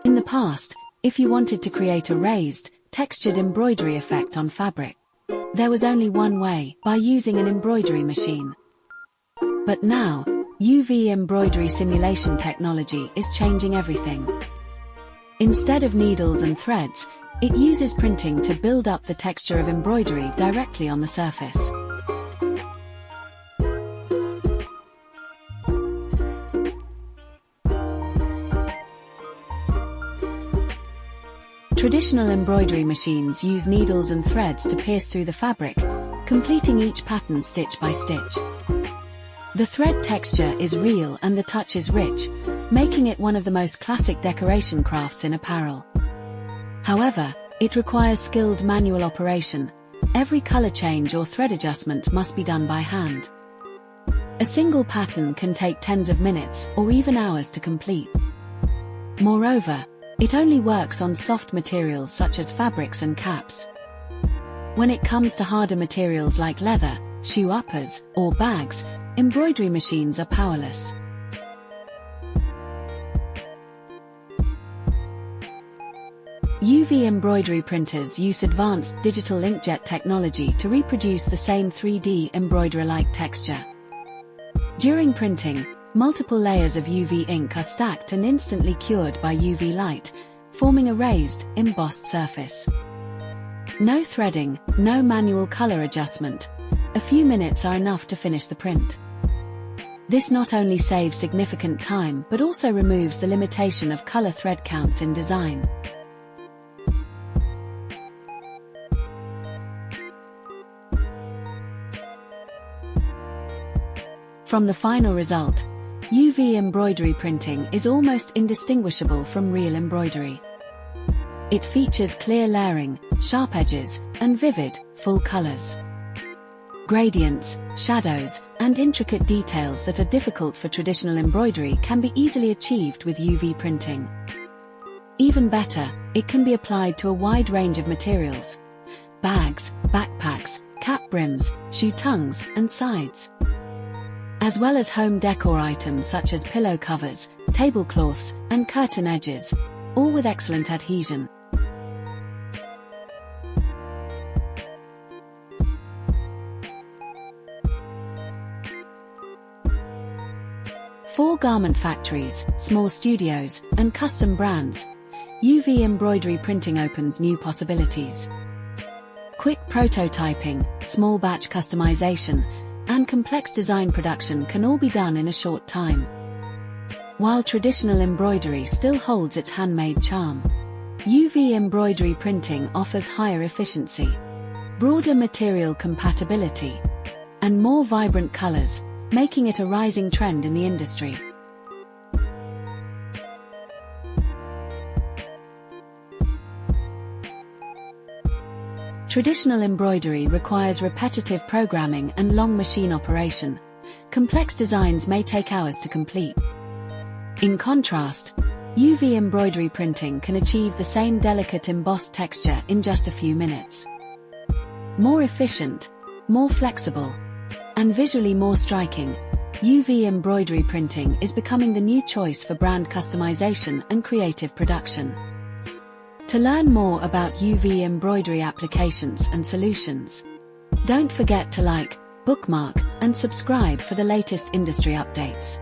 In the past, if you wanted to create a raised, textured embroidery effect on fabric, there was only one way, by using an embroidery machine. But now, UV embroidery simulation technology is changing everything. Instead of needles and threads, it uses printing to build up the texture of embroidery directly on the surface. Traditional embroidery machines use needles and threads to pierce through the fabric, completing each pattern stitch by stitch. The thread texture is real and the touch is rich, making it one of the most classic decoration crafts in apparel. However, it requires skilled manual operation. Every color change or thread adjustment must be done by hand. A single pattern can take tens of minutes or even hours to complete. Moreover, it only works on soft materials such as fabrics and caps. When it comes to harder materials like leather, shoe uppers, or bags, embroidery machines are powerless. UV embroidery printers use advanced digital inkjet technology to reproduce the same 3D embroidery-like texture. During printing, multiple layers of UV ink are stacked and instantly cured by UV light, forming a raised, embossed surface. No threading, no manual color adjustment. A few minutes are enough to finish the print. This not only saves significant time but also removes the limitation of color thread counts in design. From the final result, UV embroidery printing is almost indistinguishable from real embroidery. It features clear layering, sharp edges, and vivid, full colors. Gradients, shadows, and intricate details that are difficult for traditional embroidery can be easily achieved with UV printing. Even better, it can be applied to a wide range of materials: bags, backpacks, cap brims, shoe tongues, and sides. As well as home decor items such as pillow covers, tablecloths, and curtain edges, all with excellent adhesion. For garment factories, small studios, and custom brands, UV embroidery printing opens new possibilities. Quick prototyping, small batch customization, and complex design production can all be done in a short time. While traditional embroidery still holds its handmade charm, UV embroidery printing offers higher efficiency, broader material compatibility, and more vibrant colors, making it a rising trend in the industry. Traditional embroidery requires repetitive programming and long machine operation. Complex designs may take hours to complete. In contrast, UV embroidery printing can achieve the same delicate embossed texture in just a few minutes. More efficient, more flexible, and visually more striking, UV embroidery printing is becoming the new choice for brand customization and creative production. To learn more about UV embroidery applications and solutions, don't forget to like, bookmark, and subscribe for the latest industry updates.